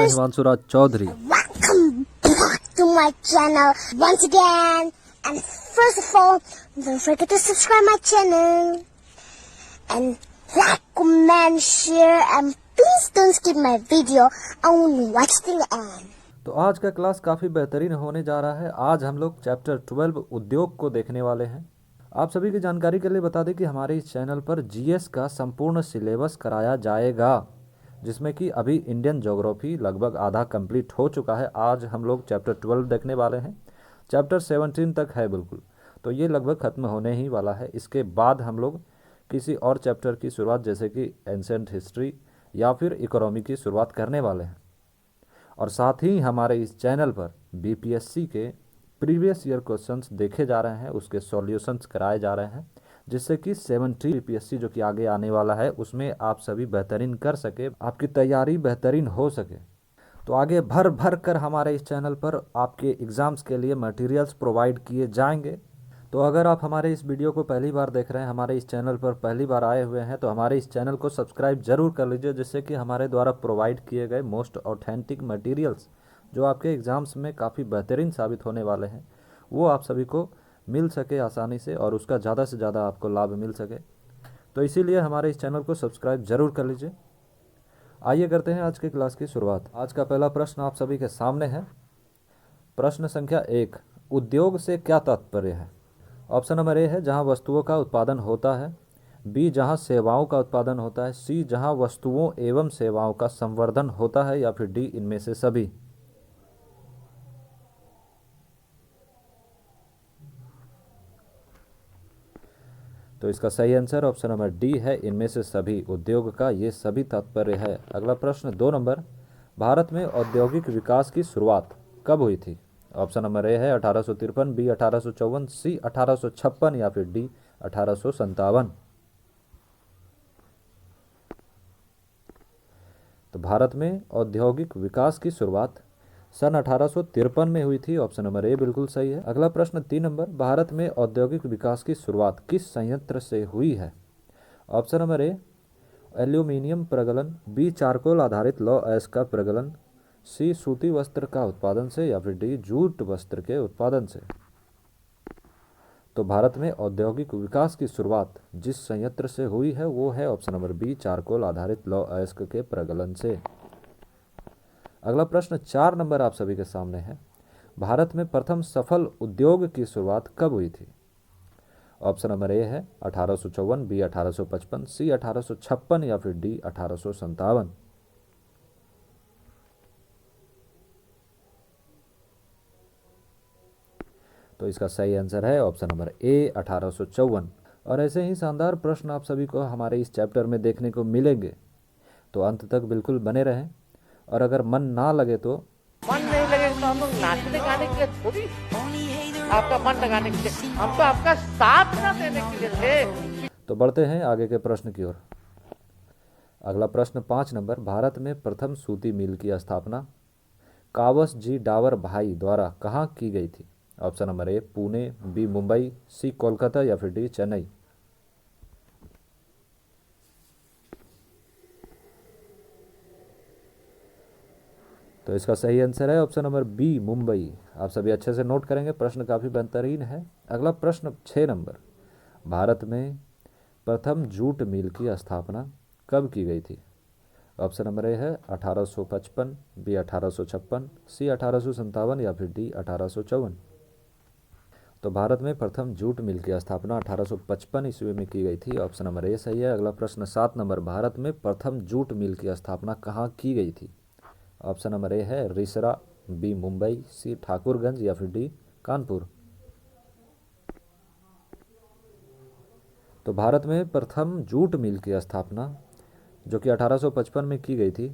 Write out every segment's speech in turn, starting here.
Himanshu Raj Chaudhary. Welcome back to my channel once again. And first of all, don't forget to subscribe my channel. And like, comment, share, and please don't skip my video. Only watch till the end. तो आज का class काफ़ी बेहतरीन होने जा रहा है। आज हम लोग चैप्टर 12 उद्योग को देखने वाले हैं। आप सभी की जानकारी के लिए बता दें कि हमारे इस चैनल पर जीएस का संपूर्ण सिलेबस कराया जाएगा, जिसमें कि अभी इंडियन ज्योग्राफी लगभग आधा कंप्लीट हो चुका है। आज हम लोग चैप्टर 12 देखने वाले हैं। चैप्टर 17 तक है बिल्कुल, तो ये लगभग ख़त्म होने ही वाला है। इसके बाद हम लोग किसी और चैप्टर की शुरुआत जैसे कि एंशिएंट हिस्ट्री या फिर इकोनॉमी की शुरुआत करने वाले हैं। और साथ ही हमारे इस चैनल पर बीपीएससी के प्रीवियस ईयर क्वेश्चंस देखे जा रहे हैं, उसके सॉल्यूशंस कराए जा रहे हैं, जिससे कि 70 बीपीएससी जो कि आगे आने वाला है उसमें आप सभी बेहतरीन कर सके, आपकी तैयारी बेहतरीन हो सके। तो आगे भर भर कर हमारे इस चैनल पर आपके एग्ज़ाम्स के लिए मटेरियल्स प्रोवाइड किए जाएंगे। तो अगर आप हमारे इस वीडियो को पहली बार देख रहे हैं, हमारे इस चैनल पर पहली बार आए हुए हैं, तो हमारे इस चैनल को सब्सक्राइब जरूर कर लीजिए, जिससे कि हमारे द्वारा प्रोवाइड किए गए मोस्ट ऑथेंटिक मटेरियल्स जो आपके एग्ज़ाम्स में काफ़ी बेहतरीन साबित होने वाले हैं वो आप सभी को मिल सके आसानी से और उसका ज़्यादा से ज़्यादा आपको लाभ मिल सके। तो इसीलिए हमारे इस चैनल को सब्सक्राइब जरूर कर लीजिए। आइए करते हैं आज की क्लास की शुरुआत। आज का पहला प्रश्न आप सभी के सामने है। प्रश्न संख्या 1, उद्योग से क्या तात्पर्य है? ऑप्शन नंबर ए है जहां वस्तुओं का उत्पादन होता है, बी जहां सेवाओं का उत्पादन होता है, सी जहां वस्तुओं एवं सेवाओं का संवर्धन होता है, या फिर डी इनमें से सभी। तो इसका सही आंसर ऑप्शन नंबर डी है, इनमें से सभी। उद्योग का ये सभी तात्पर्य है। अगला प्रश्न 2 नंबर, भारत में औद्योगिक विकास की शुरुआत कब हुई थी? ऑप्शन नंबर ए है 1853, बी 1854, सी 1856 या फिर डी 1857। तो भारत में औद्योगिक विकास की शुरुआत सन 1853 में हुई थी। ऑप्शन नंबर ए बिल्कुल सही है। अगला प्रश्न 3 नंबर, भारत में औद्योगिक विकास की शुरुआत किस संयंत्र से हुई है? ऑप्शन नंबर ए एल्यूमिनियम प्रगलन, बी चारकोल आधारित लौह अयस्क का प्रगलन, सी सूती वस्त्र का उत्पादन से, या फिर डी जूट वस्त्र के उत्पादन से। तो भारत में औद्योगिक विकास की शुरुआत जिस संयंत्र से हुई है वो है ऑप्शन नंबर बी चारकोल आधारित लौह अयस्क के प्रगलन से। अगला प्रश्न 4 नंबर आप सभी के सामने है। भारत में प्रथम सफल उद्योग की शुरुआत कब हुई थी? ऑप्शन नंबर ए है 1854, बी 1855, सी 1856 या फिर डी 1857। तो इसका सही आंसर है ऑप्शन नंबर ए 1854। और ऐसे ही शानदार प्रश्न आप सभी को हमारे इस चैप्टर में देखने को मिलेंगे, तो अंत तक बिल्कुल बने रहें। और अगर मन ना लगे तो मन नहीं लगे तो हम लोग नाचने गाने के लिए थोड़ी आपका मन लगाने के लिए, हम तो आपका साथ ना देने के लिए थे। तो बढ़ते हैं आगे के प्रश्न की ओर। अगला प्रश्न 5 नंबर, भारत में प्रथम सूती मिल की स्थापना कावस जी डावर भाई द्वारा कहाँ की गई थी? Option number A Pune, B Mumbai, C Kolkata या फिर डी चेन्नई। तो इसका सही आंसर है ऑप्शन नंबर बी मुंबई। आप सभी अच्छे से नोट करेंगे, प्रश्न काफ़ी बेहतरीन है। अगला प्रश्न 6 नंबर, भारत में प्रथम जूट मिल की स्थापना कब की गई थी? ऑप्शन नंबर ए है 1855, बी 1856, सी 1857 या फिर डी 1854। तो भारत में प्रथम जूट मिल की स्थापना 1855 ईस्वी में की गई थी। ऑप्शन नंबर ए सही है। अगला प्रश्न 7 नंबर, भारत में प्रथम जूट मिल की स्थापना कहाँ की गई थी? ऑप्शन नंबर ए है रिसरा, बी मुंबई, सी ठाकुरगंज या फिर डी कानपुर। तो भारत में प्रथम जूट मिल की स्थापना जो कि 1855 में की गई थी,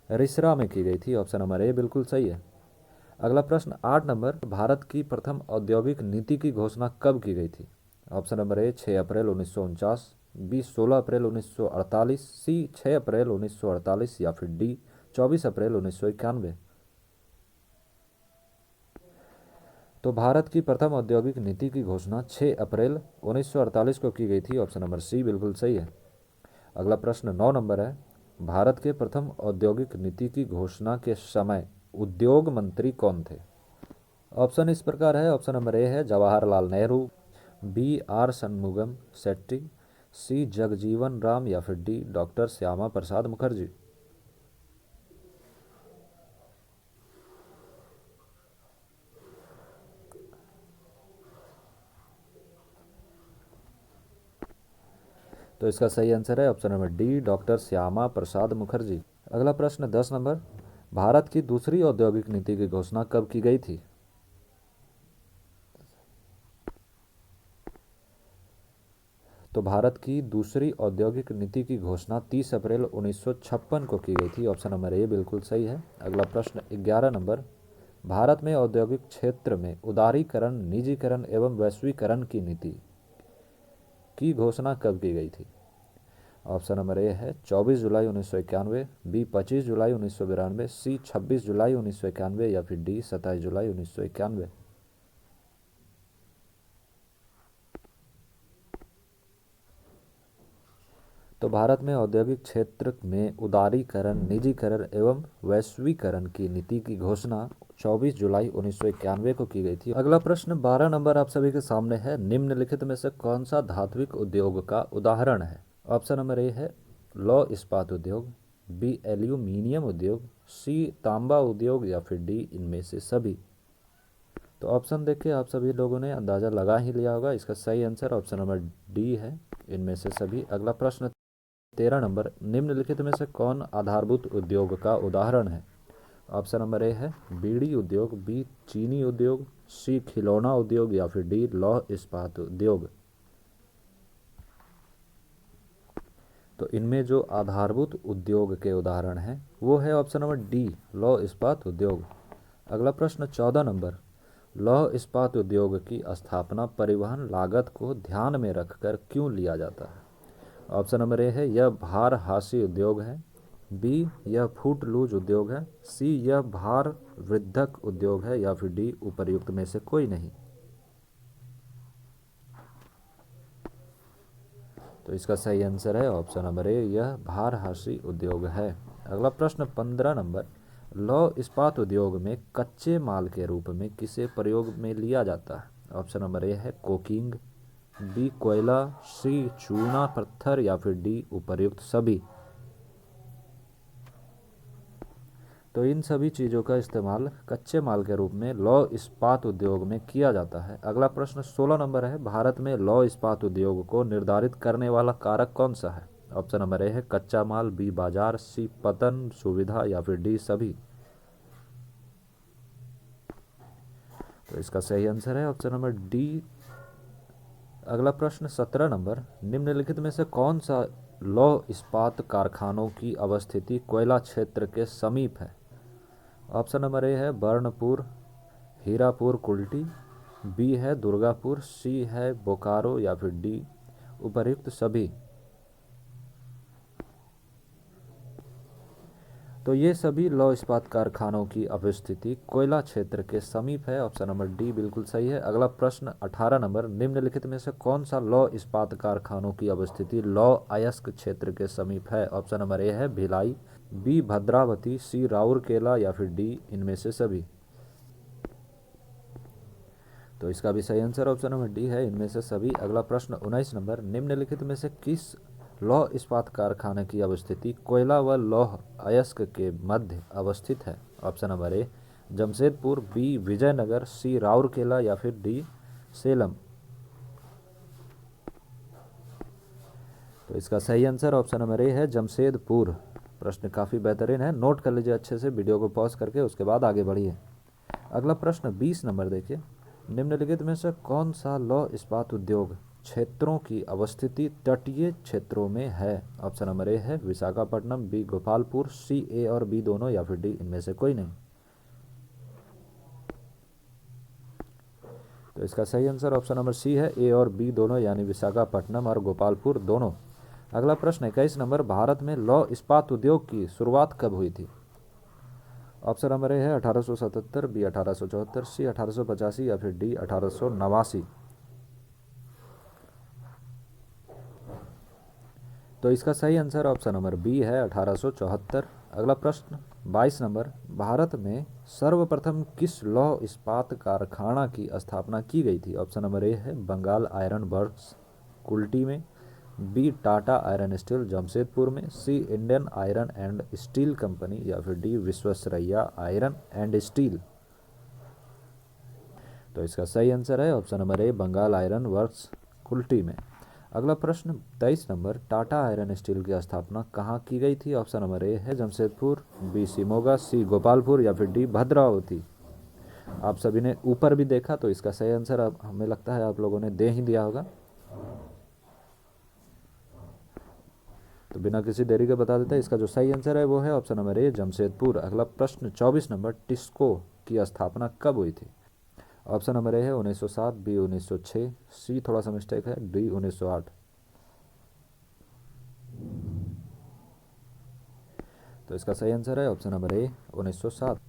रिसरा में की गई थी। ऑप्शन नंबर ए बिल्कुल सही है। अगला प्रश्न 8 नंबर, भारत की प्रथम औद्योगिक नीति की घोषणा कब की गई थी? ऑप्शन नंबर ए 6 अप्रैल 1949, बी 16 अप्रैल 1948, सी 6 अप्रैल 1948 या फिर डी 24 अप्रैल 1991। तो भारत की प्रथम औद्योगिक नीति की घोषणा 6 अप्रैल 1948 को की गई थी। ऑप्शन नंबर सी बिल्कुल सही है। अगला प्रश्न 9 नंबर है, भारत के प्रथम औद्योगिक नीति की घोषणा के समय उद्योग मंत्री कौन थे? ऑप्शन इस प्रकार है। ऑप्शन नंबर ए है Jawaharlal Nehru, B R Shanmugam Shetty, C Jagjivan Ram या फिर डी डॉक्टर श्यामा प्रसाद मुखर्जी। तो इसका सही आंसर है option number D doctor Shyama Prasad Mukherjee. अगला प्रश्न 10 नंबर, भारत की दूसरी औद्योगिक नीति की घोषणा कब की गई थी? तो भारत की दूसरी औद्योगिक नीति की घोषणा 30 अप्रैल 1956 को की गई थी। ऑप्शन नंबर ए बिल्कुल सही है। अगला प्रश्न 11 नंबर, भारत में औद्योगिक क्षेत्र में उदारीकरण, निजीकरण एवं वैश्वीकरण की नीति की घोषणा कब की गई थी? ऑप्शन नंबर ए है 24 जुलाई 1991, बी 25 जुलाई 1992, सी 26 जुलाई 1991 या फिर डी 27 जुलाई 1991। तो भारत में औद्योगिक क्षेत्र में उदारीकरण, निजीकरण एवं वैश्वीकरण की नीति की घोषणा 24 जुलाई 1991 को की गई थी। अगला प्रश्न 12 नंबर आप सभी के सामने है, निम्नलिखित में से कौन सा धात्विक उद्योग का उदाहरण है? ऑप्शन नंबर ए है लौह इस्पात उद्योग, बी एल्यूमिनियम उद्योग, सी तांबा उद्योग या फिर डी इनमें से सभी। तो ऑप्शन देख के आप सभी लोगों ने अंदाजा लगा ही लिया होगा। इसका सही आंसर ऑप्शन नंबर डी है, इनमें से सभी। अगला प्रश्न 13 नंबर, निम्नलिखित में से कौन आधारभूत उद्योग का उदाहरण है? ऑप्शन नंबर ए है बीड़ी उद्योग, बी चीनी उद्योग, सी खिलौना उद्योग या फिर डी लौह इस्पात उद्योग। तो इनमें जो आधारभूत उद्योग के उदाहरण हैं वो है ऑप्शन नंबर डी लौह इस्पात उद्योग। अगला प्रश्न 14 नंबर, लौह इस्पात उद्योग की स्थापना परिवहन लागत को ध्यान में रखकर क्यों लिया जाता है? ऑप्शन नंबर ए है यह भार हासी उद्योग है, बी यह फूट लूज उद्योग है, सी यह भार वृद्धक उद्योग है या फिर डी उपर्युक्त में से कोई नहीं। तो इसका सही आंसर है ऑप्शन नंबर ए यह भार हासी उद्योग है। अगला प्रश्न 15 नंबर, लौह इस्पात उद्योग में कच्चे माल के रूप में किसे प्रयोग में लिया जाता है? ऑप्शन नंबर ए है कोकिंग, बी कोयला, सी चूना पत्थर या फिर डी उपर्युक्त सभी। तो इन सभी चीज़ों का इस्तेमाल कच्चे माल के रूप में लौह इस्पात उद्योग में किया जाता है। अगला प्रश्न 16 नंबर है, भारत में लौह इस्पात उद्योग को निर्धारित करने वाला कारक कौन सा है? ऑप्शन नंबर ए है कच्चा माल, बी बाजार, सी पतन सुविधा या फिर डी सभी। तो इसका सही आंसर है ऑप्शन नंबर डी। अगला प्रश्न 17 नंबर, निम्नलिखित में से कौन सा लौह इस्पात कारखानों की अवस्थिति कोयला क्षेत्र के समीप है? ऑप्शन नंबर ए है बर्नपुर, हीरापुर कुल्टी, बी है दुर्गापुर, सी है बोकारो या फिर डी उपर्युक्त सभी। तो ये सभी लौह इस्पात कारखानों की अवस्थिति कोयला क्षेत्र के समीप है। ऑप्शन नंबर डी बिल्कुल सही है। अगला प्रश्न 18 नंबर, निम्नलिखित में से कौन सा लौह इस्पात कारखानों की अवस्थिति लौह अयस्क क्षेत्र के समीप है? ऑप्शन नंबर ए है भिलाई, बी भद्रावती, सी राउरकेला या फिर डी इनमें से सभी। तो इसका भी सही आंसर ऑप्शन नंबर डी है, इनमें से सभी। अगला प्रश्न 19 नंबर, निम्नलिखित में से किस लौह इस्पात कारखाने की अवस्थिति कोयला व लौह अयस्क के मध्य अवस्थित है? Option number A Jamshedpur, B Vijayanagar, C Rourkela या फिर डी सेलम। तो इसका सही आंसर ऑप्शन नंबर ए है जमशेदपुर। प्रश्न काफ़ी बेहतरीन है, नोट कर लीजिए अच्छे से, वीडियो को पॉज करके उसके बाद आगे बढ़िए। अगला प्रश्न 20 नंबर देखिए, निम्नलिखित में से कौन सा लौह इस्पात उद्योग क्षेत्रों की अवस्थिति तटीय क्षेत्रों में है? ऑप्शन नंबर ए है विशाखापट्टनम, बी गोपालपुर, सी ए और बी दोनों या फिर डी इनमें से कोई नहीं। तो इसका सही आंसर ऑप्शन नंबर सी है, ए और बी दोनों, यानी विशाखापट्टनम और गोपालपुर दोनों। अगला प्रश्न 21 नंबर, भारत में लौह इस्पात उद्योग की शुरुआत कब हुई थी? ऑप्शन नंबर ए है 1877, बी 1874, सी 1885 या फिर डी 1889। तो इसका सही आंसर ऑप्शन नंबर बी है 1874। अगला प्रश्न 22 नंबर, भारत में सर्वप्रथम किस लौह इस्पात कारखाना की स्थापना की गई थी? ऑप्शन नंबर ए है बंगाल आयरन वर्क्स कुल्टी में, B Tata iron steel Jamshedpur में, C Indian iron and steel company, या फिर D Visvesvaraya iron and steel. तो इसका सही आंसर है option number A Bengal iron works Kulti में। अगला प्रश्न 23 नंबर, टाटा आयरन स्टील की स्थापना कहाँ की गई थी? ऑप्शन नंबर ए है जमशेदपुर, बी शिमोगा, सी गोपालपुर, या फिर डी भद्रावती। आप सभी ने ऊपर भी देखा, तो इसका सही आंसर अब हमें लगता है आप लोगों ने दे ही दिया होगा। तो बिना किसी देरी के बता देते हैं, इसका जो सही आंसर है वो है ऑप्शन नंबर ए जमशेदपुर। अगला प्रश्न 24 नंबर, टिस्को की स्थापना कब हुई थी? ऑप्शन नंबर ए है 1907, बी 1906, सी थोड़ा सा मिस्टेक है, डी 1908। तो इसका सही आंसर है ऑप्शन नंबर ए 1907।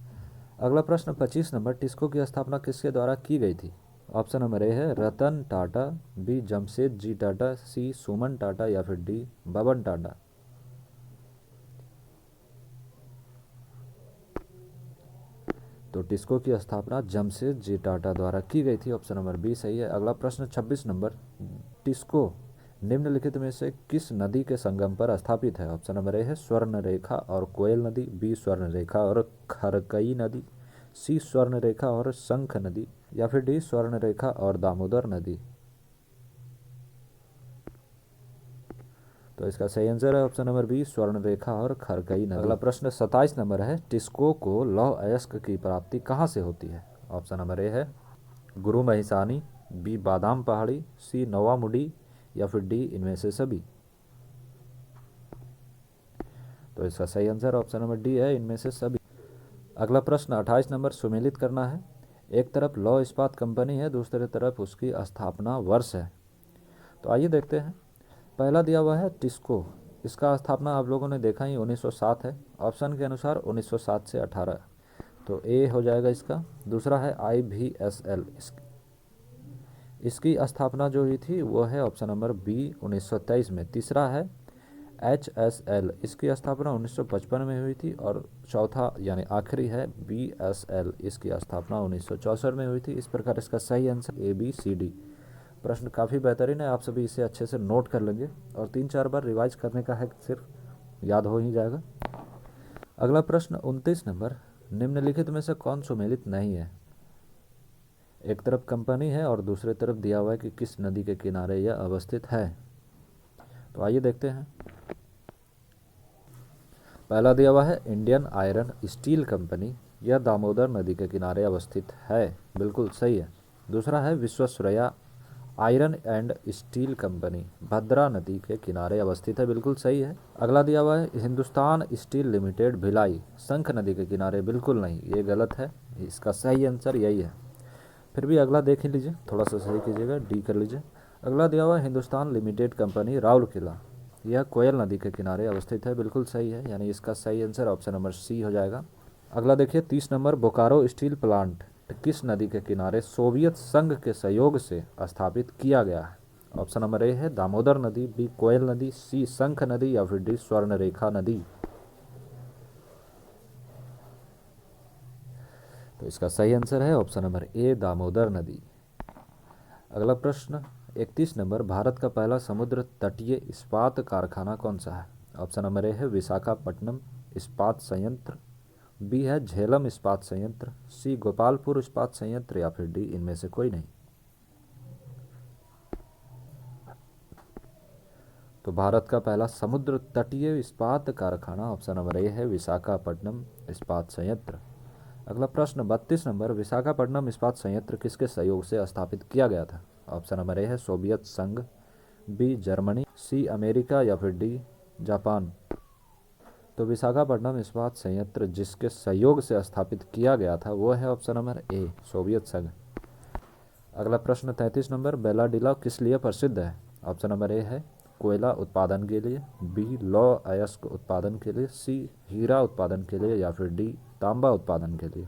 अगला प्रश्न 25 नंबर, टिस्को की स्थापना किसके द्वारा की गई थी? ऑप्शन नंबर ए है रतन टाटा, बी जमशेद जी टाटा, सी सुमन टाटा, या फिर डी बबन टाटा। तो टिस्को की स्थापना जमशेद जी टाटा द्वारा की गई थी, ऑप्शन नंबर बी सही है। अगला प्रश्न 26 नंबर, टिस्को निम्नलिखित में से किस नदी के संगम पर स्थापित है? ऑप्शन नंबर ए है स्वर्ण रेखा और कोयल नदी, बी स्वर्ण रेखा और खरकई नदी, सी स्वर्ण रेखा और शंख नदी, या फिर डी स्वर्ण रेखा और दामोदर नदी। तो इसका सही आंसर है ऑप्शन नंबर बी स्वर्ण रेखा और खरकई नदी। अगला प्रश्न 27 नंबर है, टिस्को को लौह अयस्क की प्राप्ति कहाँ से होती है? ऑप्शन नंबर ए है गुरु महिसानी, बी बादाम पहाड़ी, सी नवामुडी, या फिर डी इनमें से सभी। तो इसका सही आंसर ऑप्शन नंबर डी है इनमें से सभी। अगला प्रश्न 28 नंबर, सुमेलित करना है। एक तरफ लौह इस्पात कंपनी है, दूसरी तरफ उसकी स्थापना वर्ष है। तो आइए देखते हैं। पहला दिया हुआ है टिस्को, इसका स्थापना आप लोगों ने देखा ही 1907 है, ऑप्शन के अनुसार 1907 से 18, तो ए हो जाएगा इसका। दूसरा है IVSL, इसकी स्थापना जो हुई थी वो है ऑप्शन नंबर बी 1923 में। तीसरा है HSL, इसकी स्थापना 1955 में हुई थी, और चौथा यानी आखिरी है BSL, इसकी स्थापना 1964 में हुई थी। इस प्रकार इसका सही आंसर ABCD। प्रश्न काफ़ी बेहतरीन है, आप सभी इसे अच्छे से नोट कर लेंगे और 3-4 बार रिवाइज करने का है, सिर्फ याद हो ही जाएगा। अगला प्रश्न 29 नंबर, निम्नलिखित में से कौन सुमेलित नहीं है? एक तरफ कंपनी है और दूसरी तरफ दिया हुआ है कि किस नदी के किनारे यह अवस्थित है। तो आइए देखते हैं। पहला दिया हुआ है इंडियन आयरन स्टील कंपनी, यह दामोदर नदी के किनारे अवस्थित है, बिल्कुल सही है। दूसरा है Visvesvaraya iron and steel company, Bhadra नदी के किनारे अवस्थित है, बिल्कुल सही है। अगला दिया हुआ है हिंदुस्तान स्टील लिमिटेड भिलाई, शंख नदी के किनारे, बिल्कुल नहीं, ये गलत है, इसका सही आंसर यही है। फिर भी अगला देख ही लीजिए, थोड़ा सा सही कीजिएगा, डी कर लीजिए। अगला दिया हुआ है हिंदुस्तान लिमिटेड कंपनी राउरकेला, यह कोयल नदी के किनारे अवस्थित है, बिल्कुल सही है, यानी इसका सही आंसर ऑप्शन नंबर सी हो जाएगा। अगला देखिए 30 नंबर, बोकारो स्टील प्लांट किस नदी के किनारे सोवियत संघ के सहयोग से स्थापित किया गया है? ऑप्शन नंबर ए है दामोदर नदी, बी कोयल नदी, सी शंख नदी, या फिर डी स्वर्ण रेखा नदी। तो इसका सही आंसर है ऑप्शन नंबर ए दामोदर नदी। अगला प्रश्न 31 नंबर, भारत का पहला समुद्र तटीय इस्पात कारखाना कौन सा है? ऑप्शन नंबर ए है विशाखापट्टनम इस्पात संयंत्र, बी है झेलम इस्पात संयंत्र, सी गोपालपुर इस्पात संयंत्र, या फिर डी इनमें से कोई नहीं। तो भारत का पहला समुद्र तटीय इस्पात कारखाना ऑप्शन नंबर ए है विशाखापट्टनम इस्पात संयंत्र। अगला प्रश्न 32 नंबर, विशाखापट्टनम इस्पात संयंत्र किसके सहयोग से स्थापित किया गया था? ऑप्शन नंबर ए है सोवियत संघ, बी जर्मनी, सी अमेरिका, या फिर डी जापान। तो विशाखापट्टनम इस्पात संयंत्र जिसके सहयोग से स्थापित किया गया था वो है ऑप्शन नंबर ए सोवियत संघ। अगला प्रश्न 33 नंबर, बेलाडीला किस लिए प्रसिद्ध है? ऑप्शन नंबर ए है कोयला उत्पादन के लिए, बी लौह अयस्क उत्पादन के लिए, सी हीरा उत्पादन के लिए, या फिर डी तांबा उत्पादन के लिए।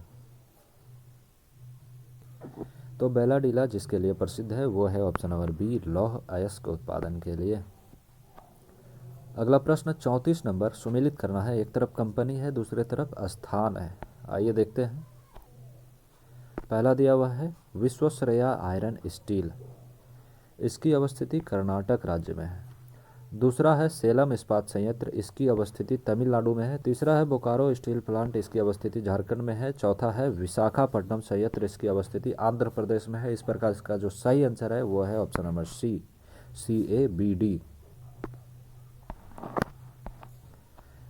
तो बेलाडीला जिसके लिए प्रसिद्ध है वो है ऑप्शन नंबर बी लौह अयस्क उत्पादन के लिए। अगला प्रश्न 34 नंबर सुमेलित करना है। एक तरफ कंपनी है, दूसरे तरफ स्थान है। आइए देखते हैं। पहला दिया हुआ है विश्वेश्वरैया आयरन स्टील, इसकी अवस्थिति कर्नाटक राज्य में है। दूसरा है सेलम इस्पात संयंत्र, इसकी अवस्थिति तमिलनाडु में है। तीसरा है बोकारो स्टील प्लांट, इसकी अवस्थिति झारखंड में है। चौथा है विशाखापट्टनम संयंत्र, इसकी अवस्थिति आंध्र प्रदेश में है। इस प्रकार इसका जो सही आंसर है वो है ऑप्शन नंबर सी, CABD।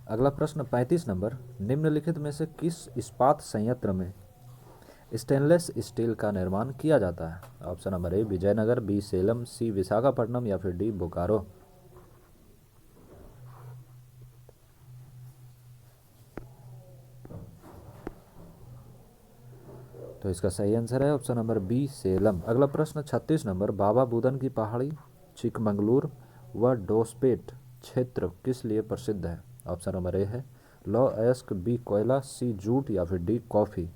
अगला प्रश्न 35 नंबर, निम्नलिखित में से किस इस्पात संयंत्र में स्टेनलेस स्टील का निर्माण किया जाता है? Option number A Vijayanagar, B Salem, C Visakhapatnam या फिर डी बोकारो। तो इसका सही आंसर है ऑप्शन नंबर बी सेलम। अगला प्रश्न 36 नंबर, बाबा बुदन की पहाड़ी, चिकमंगलूर व डोसपेट क्षेत्र किस लिए प्रसिद्ध है? ऑप्शन नंबर ए है लौह अयस्क, बी कोयला, सी जूट या फिर डी कॉफी।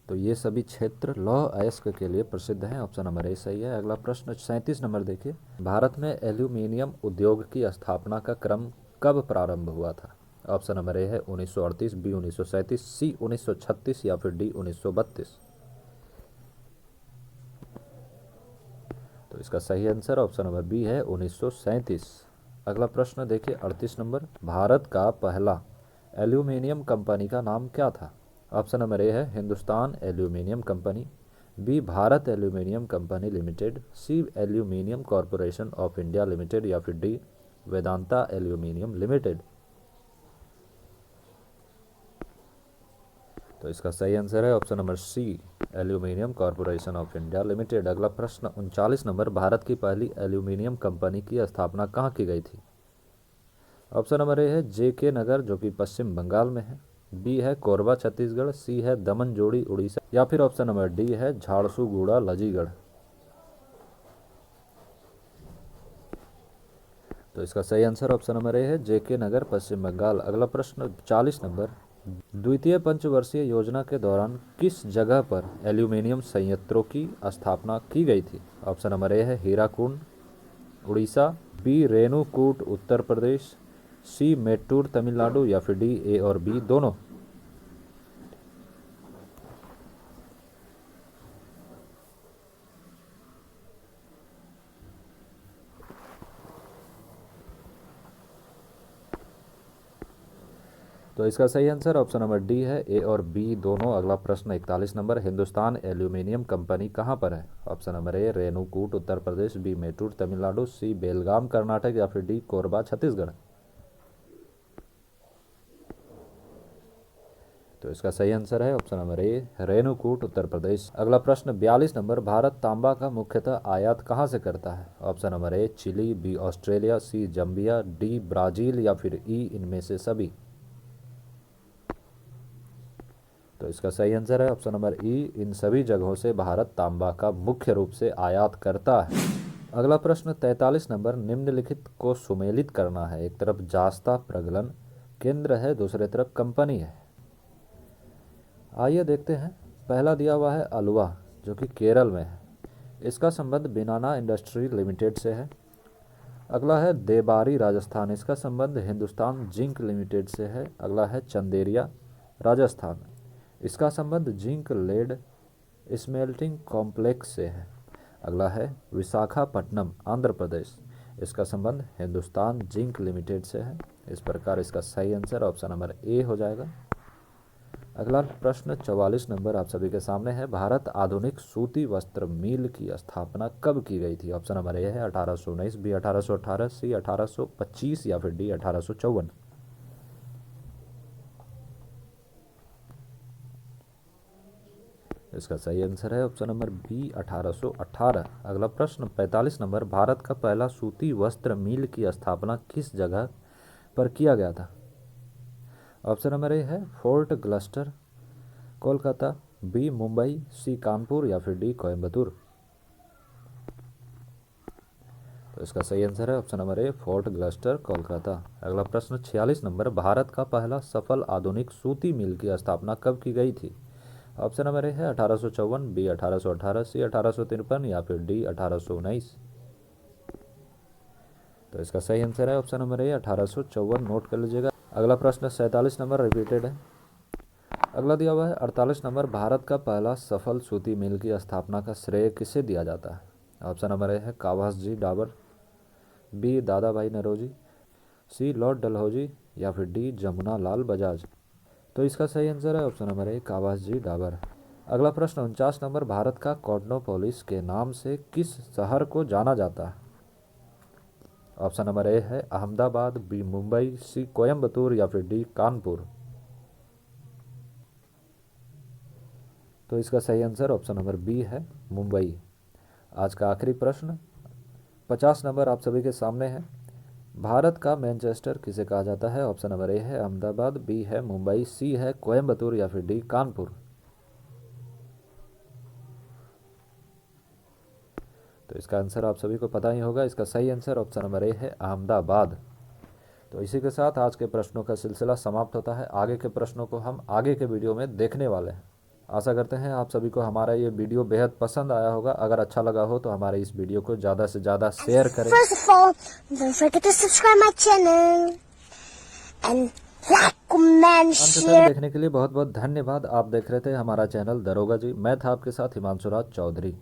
तो ये सभी क्षेत्र लौह अयस्क के लिए प्रसिद्ध हैं। ऑप्शन नंबर ए सही है। अगला प्रश्न 37 नंबर देखिए, भारत में एल्यूमिनियम उद्योग की स्थापना का क्रम कब प्रारंभ हुआ था? ऑप्शन नंबर ए है 1938, बी 1937, सी 1936 या फिर डी 1932। तो इसका सही आंसर ऑप्शन नंबर बी है 1937। अगला प्रश्न देखिए 38 नंबर, भारत का पहला एल्यूमिनियम कंपनी का नाम क्या था? ऑप्शन नंबर ए है Hindustan aluminium company, B Bharat aluminium company limited, C aluminium corporation of India limited या फिर डी वेदांता एल्यूमिनियम लिमिटेड। तो इसका सही आंसर है option number C, aluminium corporation of India limited. अगला प्रश्न 39 नंबर, भारत की पहली एल्यूमिनियम कंपनी की स्थापना कहाँ की गई थी? ऑप्शन नंबर ए है JK नगर जो कि पश्चिम बंगाल में है, बी है कोरबा छत्तीसगढ़, सी है दमन जोड़ी उड़ीसा या फिर ऑप्शन नंबर डी है झारसुगुड़ा लजीगढ़। तो इसका सही आंसर ऑप्शन नंबर ए है JK नगर पश्चिम बंगाल। अगला प्रश्न 40 नंबर, द्वितीय पंचवर्षीय योजना के दौरान किस जगह पर एल्यूमिनियम संयंत्रों की स्थापना की गई थी? ऑप्शन नंबर ए है हीराकुंड उड़ीसा, बी रेणुकूट उत्तर प्रदेश, सी मेट्टूर तमिलनाडु या फिर डी ए और बी दोनों। तो इसका सही आंसर ऑप्शन नंबर डी है, ए और बी दोनों। अगला प्रश्न 41 नंबर, हिंदुस्तान एल्यूमिनियम कंपनी कहाँ पर है? Option number A Renukoot Uttar Pradesh, B Mettur Tamil, C Belgaum Karnataka या फिर डी कोरबा छत्तीसगढ़। तो इसका सही आंसर है option number A Renukoot Uttar प्रदेश। अगला प्रश्न 42 नंबर, भारत तांबा का मुख्यतः आयात कहाँ से करता है? Option number A Chile, B Australia, C Zambia, D Brazil या फिर ई इनमें से सभी। तो इसका सही आंसर है ऑप्शन नंबर ई, इन सभी जगहों से भारत तांबा का मुख्य रूप से आयात करता है। अगला प्रश्न 43 नंबर, निम्नलिखित को सुमेलित करना है। एक तरफ जास्ता प्रगलन केंद्र है, दूसरे तरफ कंपनी है। आइए देखते हैं। पहला दिया हुआ है अलुवा जो कि केरल में है, इसका संबंध बिनाना इंडस्ट्री लिमिटेड से है। अगला है देबारी राजस्थान, इसका संबंध हिंदुस्तान जिंक लिमिटेड से है। अगला है चंदेरिया राजस्थान, इसका संबंध जिंक लेड स्मेल्टिंग कॉम्प्लेक्स से है। अगला है विशाखापट्टनम आंध्र प्रदेश, इसका संबंध हिंदुस्तान जिंक लिमिटेड से है। इस प्रकार इसका सही आंसर ऑप्शन नंबर ए हो जाएगा। अगला प्रश्न 44 नंबर आप सभी के सामने है, भारत आधुनिक सूती वस्त्र मिल की स्थापना कब की गई थी? ऑप्शन नंबर ए है 1819, बी 1818, सी 1825 या फिर डी 1854। इसका सही आंसर है ऑप्शन नंबर बी 1818। अगला प्रश्न 45 नंबर, भारत का पहला सूती वस्त्र मिल की स्थापना किस जगह पर किया गया था? ऑप्शन नंबर ए है Fort Gloster Kolkata, B Mumbai, C Kanpur या फिर डी कोयम्बतूर। तो इसका सही आंसर है option number A Fort Gloster Kolkata. अगला प्रश्न 46 नंबर, भारत का पहला सफल आधुनिक सूती मिल की स्थापना कब की गई थी? ऑप्शन नंबर ए है 1854, बी 1818, सी 1853 या फिर डी 1819। तो इसका सही आंसर है ऑप्शन नंबर ए 1854, नोट कर लीजिएगा। अगला प्रश्न 47 नंबर रिपीटेड है। अगला दिया हुआ है 48 नंबर, भारत का पहला सफल सूती मिल की स्थापना का श्रेय किसे दिया जाता है? ऑप्शन नंबर ए है कावास जी डाबर, बी दादा भाई नौरोजी, सी लॉर्ड डलहौजी, या फिर डी जमुना लाल बजाज। तो इसका सही आंसर है ऑप्शन नंबर ए कावास जी डाबर। अगला प्रश्न 49 नंबर, भारत का कॉर्नोपोलिस के नाम से किस शहर को जाना जाता है? ऑप्शन नंबर ए है अहमदाबाद, बी मुंबई, सी कोयम्बतूर, या फिर डी कानपुर। तो इसका सही आंसर ऑप्शन नंबर बी है मुंबई। आज का आखिरी प्रश्न 50 नंबर आप सभी के सामने है। भारत का मैनचेस्टर किसे कहा जाता है? ऑप्शन नंबर ए है अहमदाबाद, बी है मुंबई, सी है कोयम्बतूर, या फिर डी कानपुर। तो इसका आंसर आप सभी को पता ही होगा। इसका सही आंसर ऑप्शन नंबर ए है अहमदाबाद। तो इसी के साथ आज के प्रश्नों का सिलसिला समाप्त होता है। आगे के प्रश्नों को हम आगे के वीडियो में देखने वाले हैं। आशा करते हैं आप सभी को हमारा ये वीडियो बेहद पसंद आया होगा। अगर अच्छा लगा हो तो हमारे इस वीडियो को ज़्यादा से ज़्यादा शेयर करें। First of all, don't forget to subscribe my channel and like, comment, अंत तक share. देखने के लिए बहुत बहुत धन्यवाद। आप देख रहे थे हमारा चैनल दरोगा जी। मैं था आपके साथ हिमांशु राज चौधरी।